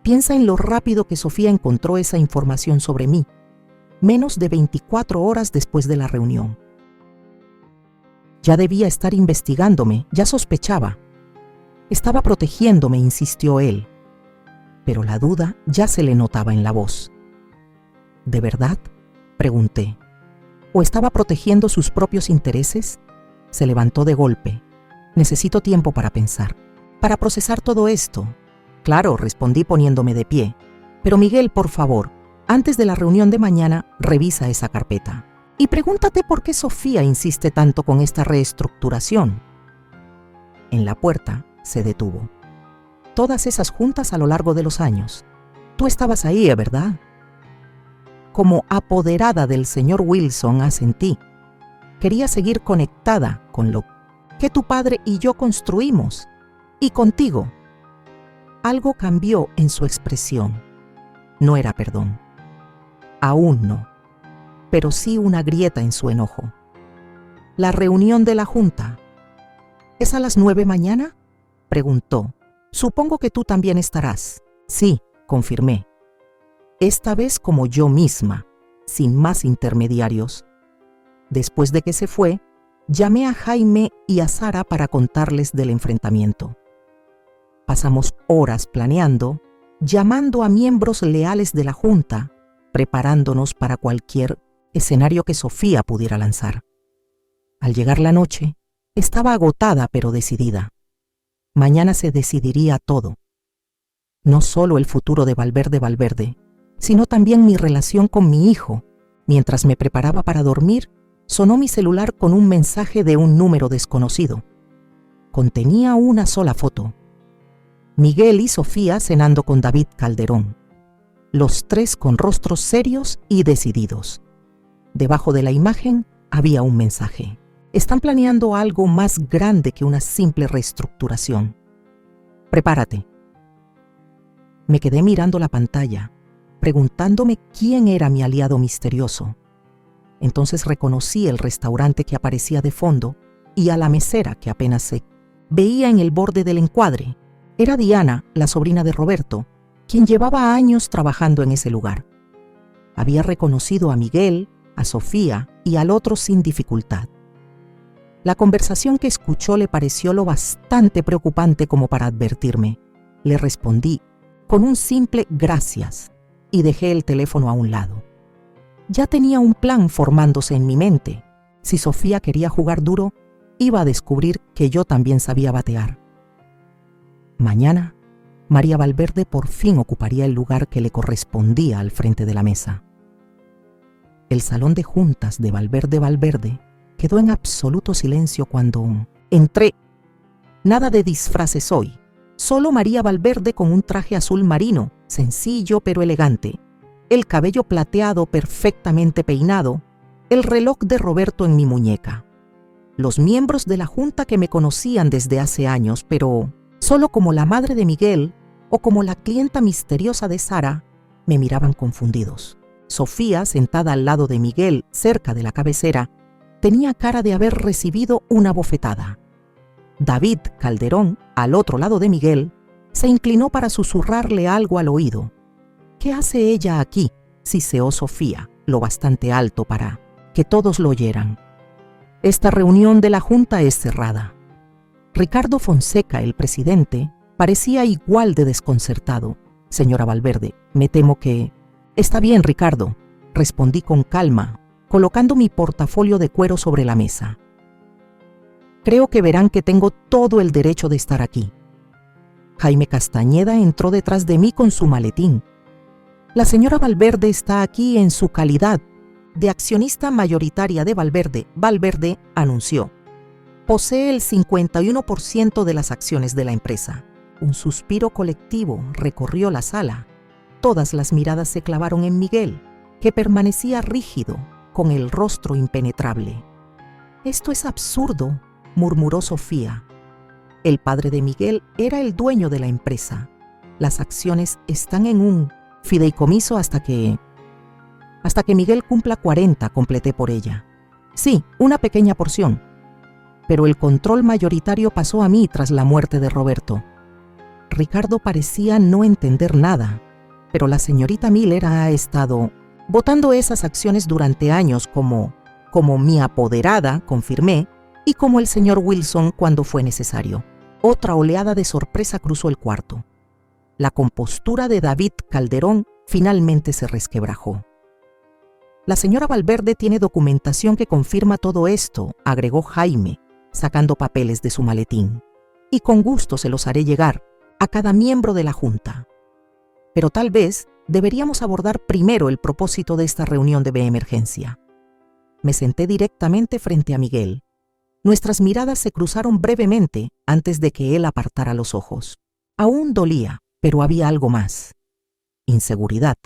piensa en lo rápido que Sofía encontró esa información sobre mí, menos de 24 horas después de la reunión. Ya debía estar investigándome, ya sospechaba. Estaba protegiéndome, insistió él, pero la duda ya se le notaba en la voz. ¿De verdad?, pregunté. ¿O estaba protegiendo sus propios intereses? Se levantó de golpe. Necesito tiempo para pensar, para procesar todo esto. Claro, respondí poniéndome de pie. Pero Miguel, por favor, antes de la reunión de mañana, revisa esa carpeta. Y pregúntate por qué Sofía insiste tanto con esta reestructuración. En la puerta se detuvo. Todas esas juntas a lo largo de los años. Tú estabas ahí, ¿verdad? Como apoderada del señor Wilson, asentí. Quería seguir conectada con lo que tu padre y yo construimos. Y contigo. Algo cambió en su expresión. No era perdón. Aún no. Pero sí una grieta en su enojo. La reunión de la Junta. ¿Es a las 9 mañana? Preguntó. Supongo que tú también estarás. Sí, confirmé. Esta vez como yo misma, sin más intermediarios. Después de que se fue, llamé a Jaime y a Sara para contarles del enfrentamiento. Pasamos horas planeando, llamando a miembros leales de la Junta, preparándonos para cualquier escenario que Sofía pudiera lanzar. Al llegar la noche, estaba agotada pero decidida. Mañana se decidiría todo. No solo el futuro de Valverde, sino también mi relación con mi hijo. Mientras me preparaba para dormir, sonó mi celular con un mensaje de un número desconocido. Contenía una sola foto. Miguel y Sofía cenando con David Calderón. Los tres con rostros serios y decididos. Debajo de la imagen había un mensaje. Están planeando algo más grande que una simple reestructuración. Prepárate. Me quedé mirando la pantalla, preguntándome quién era mi aliado misterioso. Entonces reconocí el restaurante que aparecía de fondo y a la mesera que apenas se veía en el borde del encuadre. Era Diana, la sobrina de Roberto, quien llevaba años trabajando en ese lugar. Había reconocido a Miguel, a Sofía y al otro sin dificultad. La conversación que escuchó le pareció lo bastante preocupante como para advertirme. Le respondí con un simple gracias y dejé el teléfono a un lado. Ya tenía un plan formándose en mi mente. Si Sofía quería jugar duro, iba a descubrir que yo también sabía batear. Mañana, María Valverde por fin ocuparía el lugar que le correspondía al frente de la mesa. El salón de juntas de Valverde quedó en absoluto silencio cuando entré. Nada de disfraces hoy, solo María Valverde con un traje azul marino, sencillo pero elegante, el cabello plateado perfectamente peinado, el reloj de Roberto en mi muñeca. Los miembros de la junta que me conocían desde hace años, pero solo como la madre de Miguel o como la clienta misteriosa de Sara, me miraban confundidos. Sofía, sentada al lado de Miguel, cerca de la cabecera, tenía cara de haber recibido una bofetada. David Calderón, al otro lado de Miguel, se inclinó para susurrarle algo al oído. ¿Qué hace ella aquí?, siseó Sofía, lo bastante alto para que todos lo oyeran. Esta reunión de la Junta es cerrada. Ricardo Fonseca, el presidente, parecía igual de desconcertado. Señora Valverde, me temo que... Está bien, Ricardo, respondí con calma, colocando mi portafolio de cuero sobre la mesa. Creo que verán que tengo todo el derecho de estar aquí. Jaime Castañeda entró detrás de mí con su maletín. La señora Valverde está aquí en su calidad de accionista mayoritaria de Valverde. Valverde anunció. Posee el 51% de las acciones de la empresa. Un suspiro colectivo recorrió la sala. Todas las miradas se clavaron en Miguel, que permanecía rígido, con el rostro impenetrable. «Esto es absurdo», murmuró Sofía. El padre de Miguel era el dueño de la empresa. Las acciones están en un fideicomiso hasta que Miguel cumpla 40, completé por ella. Sí, una pequeña porción. Pero el control mayoritario pasó a mí tras la muerte de Roberto. Ricardo parecía no entender nada, pero la señorita Miller ha estado votando esas acciones durante años como mi apoderada, confirmé, y como el señor Wilson cuando fue necesario. Otra oleada de sorpresa cruzó el cuarto. La compostura de David Calderón finalmente se resquebrajó. La señora Valverde tiene documentación que confirma todo esto, agregó Jaime, sacando papeles de su maletín. Y con gusto se los haré llegar a cada miembro de la Junta. Pero tal vez deberíamos abordar primero el propósito de esta reunión de emergencia. Me senté directamente frente a Miguel. Nuestras miradas se cruzaron brevemente antes de que él apartara los ojos. Aún dolía, pero había algo más. Inseguridad.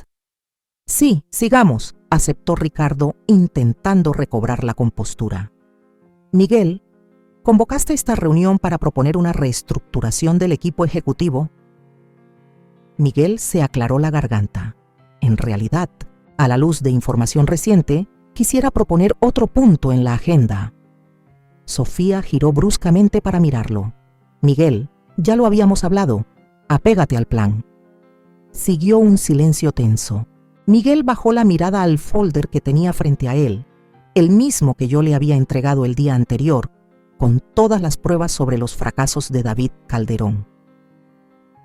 Sí, sigamos, aceptó Ricardo, intentando recobrar la compostura. Miguel, ¿convocaste esta reunión para proponer una reestructuración del equipo ejecutivo? Miguel se aclaró la garganta. En realidad, a la luz de información reciente, quisiera proponer otro punto en la agenda. Sofía giró bruscamente para mirarlo. Miguel, ya lo habíamos hablado. Apégate al plan. Siguió un silencio tenso. Miguel bajó la mirada al folder que tenía frente a él. el mismo que yo le había entregado el día anterior, con todas las pruebas sobre los fracasos de David Calderón.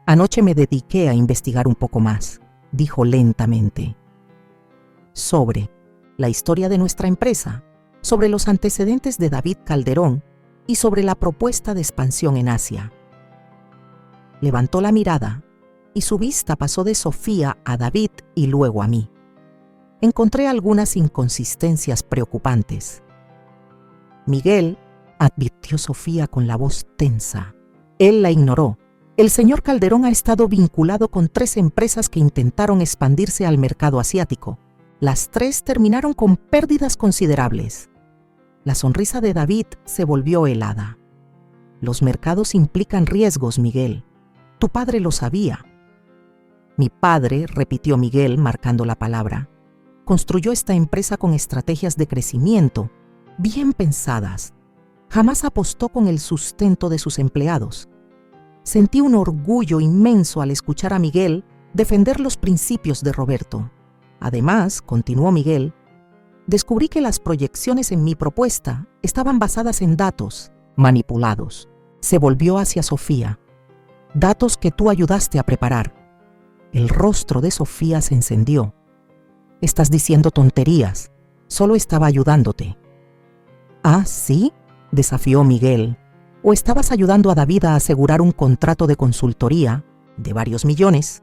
Anoche me dediqué a investigar un poco más, dijo lentamente, sobre la historia de nuestra empresa, sobre los antecedentes de David Calderón y sobre la propuesta de expansión en Asia. Levantó la mirada y su vista pasó de Sofía a David y luego a mí. Encontré algunas inconsistencias preocupantes. Miguel, advirtió Sofía con la voz tensa. Él la ignoró. El señor Calderón ha estado vinculado con 3 empresas que intentaron expandirse al mercado asiático. Las 3 terminaron con pérdidas considerables. La sonrisa de David se volvió helada. Los mercados implican riesgos, Miguel. Tu padre lo sabía. Mi padre, repitió Miguel, marcando la palabra, construyó esta empresa con estrategias de crecimiento, bien pensadas. Jamás apostó con el sustento de sus empleados. Sentí un orgullo inmenso al escuchar a Miguel defender los principios de Roberto. Además, continuó Miguel, descubrí que las proyecciones en mi propuesta estaban basadas en datos manipulados. Se volvió hacia Sofía. Datos que tú ayudaste a preparar. El rostro de Sofía se encendió. Estás diciendo tonterías. Solo estaba ayudándote. ¿Ah, sí?, desafió Miguel. ¿O estabas ayudando a David a asegurar un contrato de consultoría de varios millones?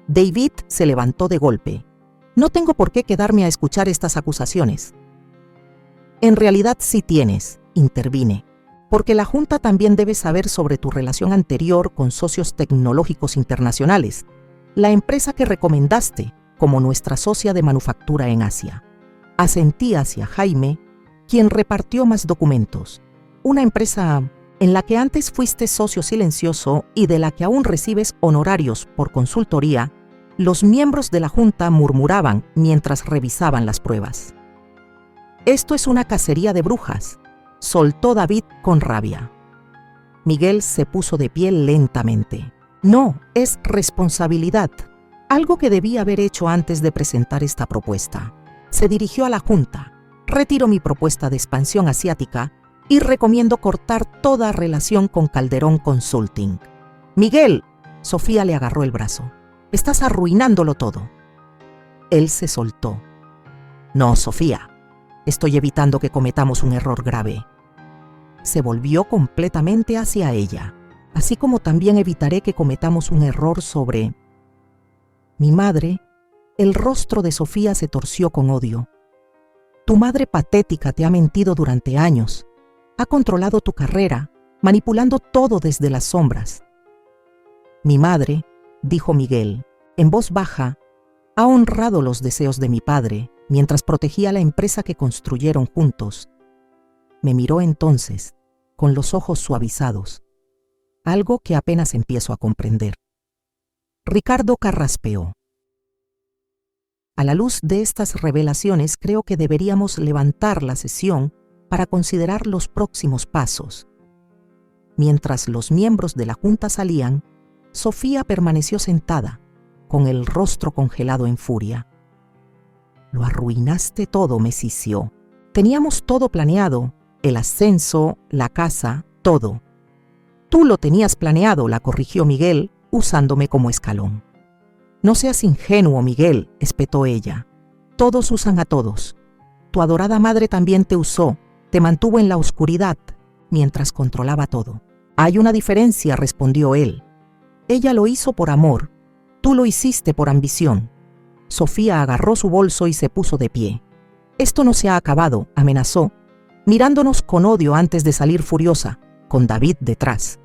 David se levantó de golpe. No tengo por qué quedarme a escuchar estas acusaciones. En realidad sí tienes, intervine, porque la Junta también debe saber sobre tu relación anterior con Socios Tecnológicos Internacionales, la empresa que recomendaste como nuestra socia de manufactura en Asia. Asentí hacia Jaime, quien repartió más documentos. Una empresa en la que antes fuiste socio silencioso y de la que aún recibes honorarios por consultoría. Los miembros de la Junta murmuraban mientras revisaban las pruebas. Esto es una cacería de brujas, soltó David con rabia. Miguel se puso de pie lentamente. No, es responsabilidad, algo que debía haber hecho antes de presentar esta propuesta. Se dirigió a la Junta. Retiro mi propuesta de expansión asiática y recomiendo cortar toda relación con Calderón Consulting. Miguel, Sofía le agarró el brazo. Estás arruinándolo todo. Él se soltó. No, Sofía, estoy evitando que cometamos un error grave. Se volvió completamente hacia ella, así como también evitaré que cometamos un error sobre mi madre. El rostro de Sofía se torció con odio. Tu madre patética te ha mentido durante años. Ha controlado tu carrera, manipulando todo desde las sombras. Mi madre, dijo Miguel, en voz baja, ha honrado los deseos de mi padre mientras protegía la empresa que construyeron juntos. Me miró entonces, con los ojos suavizados, algo que apenas empiezo a comprender. Ricardo carraspeó. A la luz de estas revelaciones, creo que deberíamos levantar la sesión para considerar los próximos pasos. Mientras los miembros de la Junta salían, Sofía permaneció sentada, con el rostro congelado en furia. Lo arruinaste todo, me sisió. Teníamos todo planeado, el ascenso, la casa, todo. Tú lo tenías planeado, la corrigió Miguel, usándome como escalón. No seas ingenuo, Miguel, espetó ella. Todos usan a todos. Tu adorada madre también te usó, te mantuvo en la oscuridad, mientras controlaba todo. Hay una diferencia, respondió él. Ella lo hizo por amor, tú lo hiciste por ambición. Sofía agarró su bolso y se puso de pie. Esto no se ha acabado, amenazó, mirándonos con odio antes de salir furiosa, con David detrás.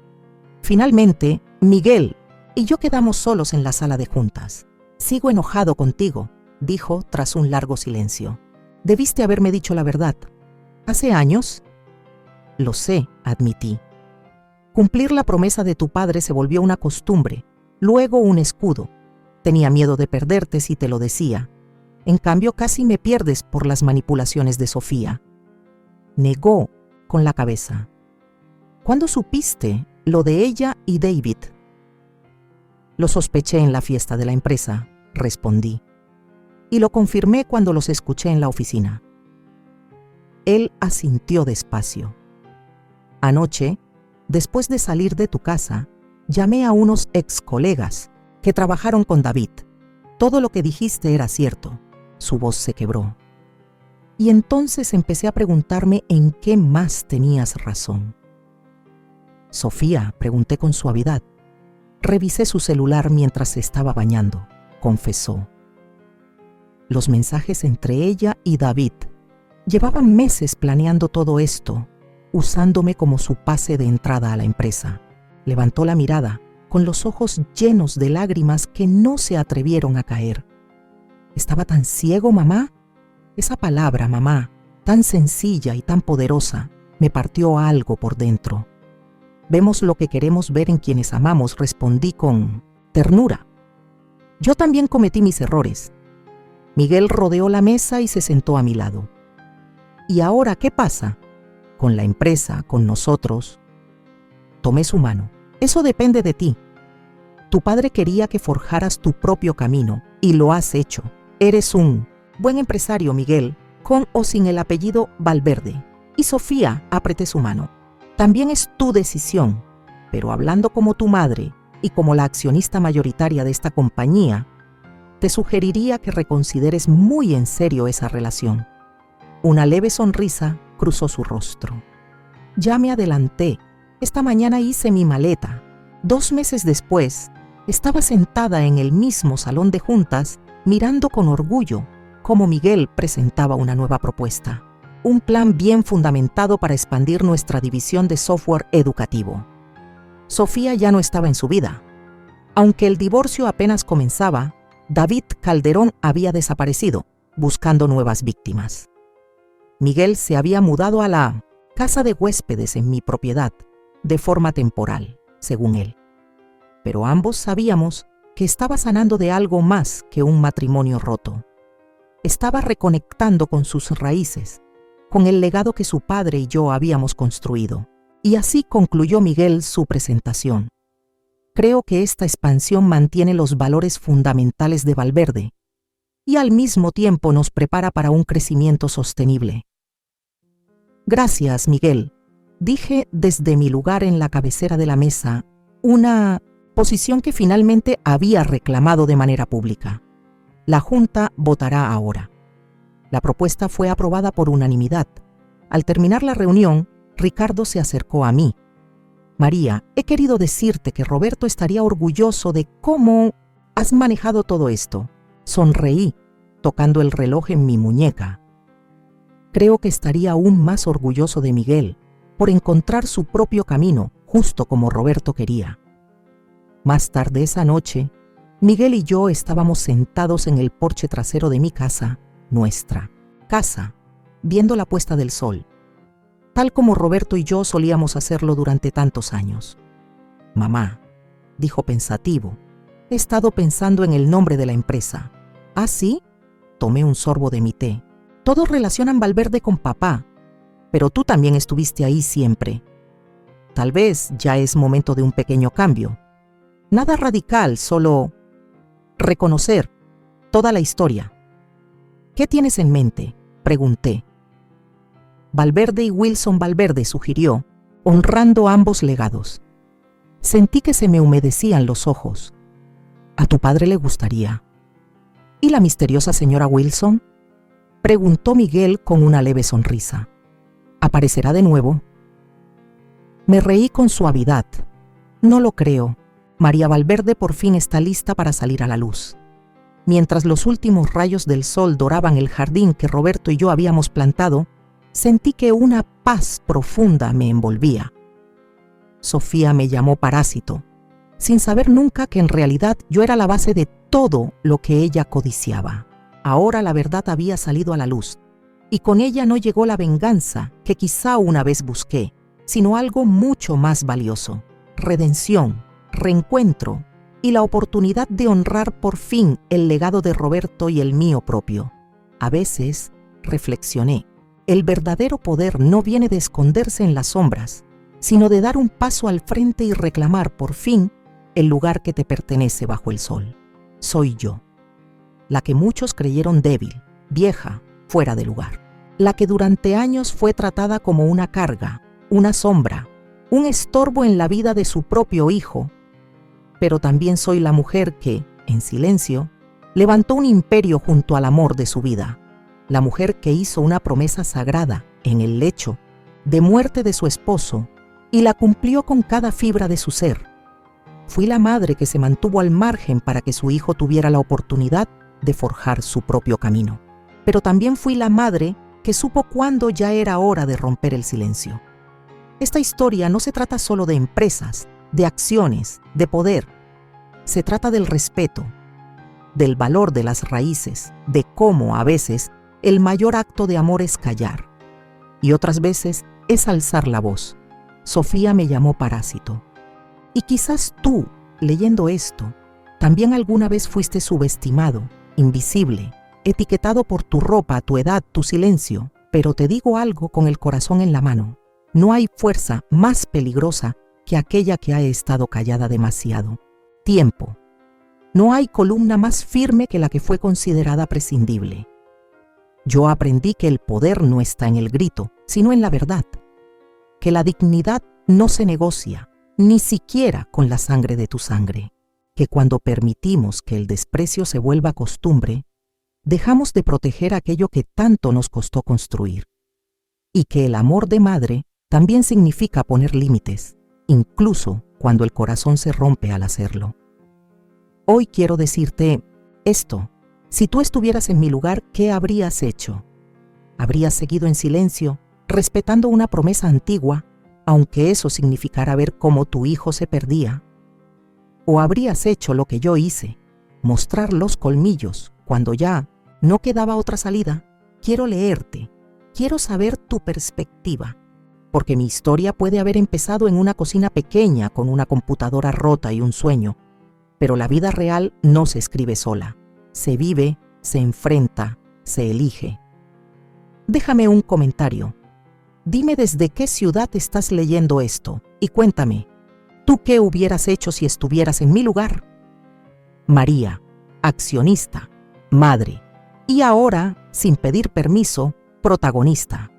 Finalmente, Miguel y yo quedamos solos en la sala de juntas. Sigo enojado contigo, dijo tras un largo silencio. Debiste haberme dicho la verdad. ¿Hace años? Lo sé, admití. Cumplir la promesa de tu padre se volvió una costumbre, luego un escudo. Tenía miedo de perderte si te lo decía. En cambio, casi me pierdes por las manipulaciones de Sofía. Negó con la cabeza. ¿Cuándo supiste lo de ella y David? Lo sospeché en la fiesta de la empresa, respondí. Y lo confirmé cuando los escuché en la oficina. Él asintió despacio. Anoche, después de salir de tu casa, llamé a unos ex colegas que trabajaron con David. Todo lo que dijiste era cierto. Su voz se quebró. Y entonces empecé a preguntarme en qué más tenías razón. Sofía, pregunté con suavidad. Revisé su celular mientras se estaba bañando, confesó. Los mensajes entre ella y David. Llevaban meses planeando todo esto, usándome como su pase de entrada a la empresa. Levantó la mirada, con los ojos llenos de lágrimas que no se atrevieron a caer. ¿Estaba tan ciego, mamá? Esa palabra, mamá, tan sencilla y tan poderosa, me partió algo por dentro. Vemos lo que queremos ver en quienes amamos, respondí con ternura. Yo también cometí mis errores. Miguel rodeó la mesa y se sentó a mi lado. ¿Y ahora qué pasa? Con la empresa, con nosotros. Tomé su mano. Eso depende de ti. Tu padre quería que forjaras tu propio camino y lo has hecho. Eres un buen empresario, Miguel, con o sin el apellido Valverde. Y Sofía, apreté su mano. También es tu decisión, pero hablando como tu madre y como la accionista mayoritaria de esta compañía, te sugeriría que reconsideres muy en serio esa relación. Una leve sonrisa cruzó su rostro. Ya me adelanté. Esta mañana hice mi maleta. 2 meses después, estaba sentada en el mismo salón de juntas, mirando con orgullo cómo Miguel presentaba una nueva propuesta. Un plan bien fundamentado para expandir nuestra división de software educativo. Sofía ya no estaba en su vida. Aunque el divorcio apenas comenzaba, David Calderón había desaparecido, buscando nuevas víctimas. Miguel se había mudado a la casa de huéspedes en mi propiedad, de forma temporal, según él. Pero ambos sabíamos que estaba sanando de algo más que un matrimonio roto. Estaba reconectando con sus raíces, con el legado que su padre y yo habíamos construido. Y así concluyó Miguel su presentación. Creo que esta expansión mantiene los valores fundamentales de Valverde y al mismo tiempo nos prepara para un crecimiento sostenible. Gracias, Miguel, dije desde mi lugar en la cabecera de la mesa, una posición que finalmente había reclamado de manera pública. La Junta votará ahora. La propuesta fue aprobada por unanimidad. Al terminar la reunión, Ricardo se acercó a mí. María, he querido decirte que Roberto estaría orgulloso de cómo has manejado todo esto. Sonreí, tocando el reloj en mi muñeca. Creo que estaría aún más orgulloso de Miguel por encontrar su propio camino, justo como Roberto quería. Más tarde esa noche, Miguel y yo estábamos sentados en el porche trasero de mi casa, nuestra casa, viendo la puesta del sol, tal como Roberto y yo solíamos hacerlo durante tantos años. Mamá, dijo pensativo, he estado pensando en el nombre de la empresa. ¿Ah, sí? Tomé un sorbo de mi té. Todos relacionan Valverde con papá, pero tú también estuviste ahí siempre. Tal vez ya es momento de un pequeño cambio. Nada radical, solo reconocer toda la historia. ¿Qué tienes en mente?, pregunté. Valverde y Wilson Valverde, sugirió, honrando ambos legados. Sentí que se me humedecían los ojos. ¿A tu padre le gustaría? ¿Y la misteriosa señora Wilson?, preguntó Miguel con una leve sonrisa. ¿Aparecerá de nuevo? Me reí con suavidad. No lo creo. María Valverde por fin está lista para salir a la luz. Mientras los últimos rayos del sol doraban el jardín que Roberto y yo habíamos plantado, sentí que una paz profunda me envolvía. Sofía me llamó parásito, sin saber nunca que en realidad yo era la base de todo lo que ella codiciaba. Ahora la verdad había salido a la luz, y con ella no llegó la venganza que quizá una vez busqué, sino algo mucho más valioso: redención, reencuentro y la oportunidad de honrar por fin el legado de Roberto y el mío propio. A veces, reflexioné, el verdadero poder no viene de esconderse en las sombras, sino de dar un paso al frente y reclamar por fin el lugar que te pertenece bajo el sol. Soy yo, la que muchos creyeron débil, vieja, fuera de lugar. la que durante años fue tratada como una carga, una sombra, un estorbo en la vida de su propio hijo. Pero también soy la mujer que, en silencio, levantó un imperio junto al amor de su vida, la mujer que hizo una promesa sagrada en el lecho de muerte de su esposo y la cumplió con cada fibra de su ser. Fui la madre que se mantuvo al margen para que su hijo tuviera la oportunidad de forjar su propio camino. Pero también fui la madre que supo cuándo ya era hora de romper el silencio. Esta historia no se trata solo de empresas, de acciones, de poder. Se trata del respeto, del valor de las raíces, de cómo a veces el mayor acto de amor es callar y otras veces es alzar la voz. Sofía me llamó parásito. Y quizás tú, leyendo esto, también alguna vez fuiste subestimado, invisible, etiquetado por tu ropa, tu edad, tu silencio. Pero te digo algo con el corazón en la mano. No hay fuerza más peligrosa que aquella que ha estado callada demasiado. Tiempo. No hay columna más firme que la que fue considerada prescindible. Yo aprendí que el poder no está en el grito, sino en la verdad. Que la dignidad no se negocia, ni siquiera con la sangre de tu sangre. Que cuando permitimos que el desprecio se vuelva costumbre, dejamos de proteger aquello que tanto nos costó construir. Y que el amor de madre también significa poner límites, incluso cuando el corazón se rompe al hacerlo. Hoy quiero decirte esto. Si tú estuvieras en mi lugar, ¿qué habrías hecho? ¿Habrías seguido en silencio, respetando una promesa antigua, aunque eso significara ver cómo tu hijo se perdía? ¿O habrías hecho lo que yo hice, mostrar los colmillos cuando ya no quedaba otra salida? Quiero leerte, quiero saber tu perspectiva, porque mi historia puede haber empezado en una cocina pequeña con una computadora rota y un sueño, pero la vida real no se escribe sola. Se vive, se enfrenta, se elige. Déjame un comentario. Dime desde qué ciudad estás leyendo esto y cuéntame, ¿tú qué hubieras hecho si estuvieras en mi lugar? María, accionista, madre, y ahora, sin pedir permiso, protagonista.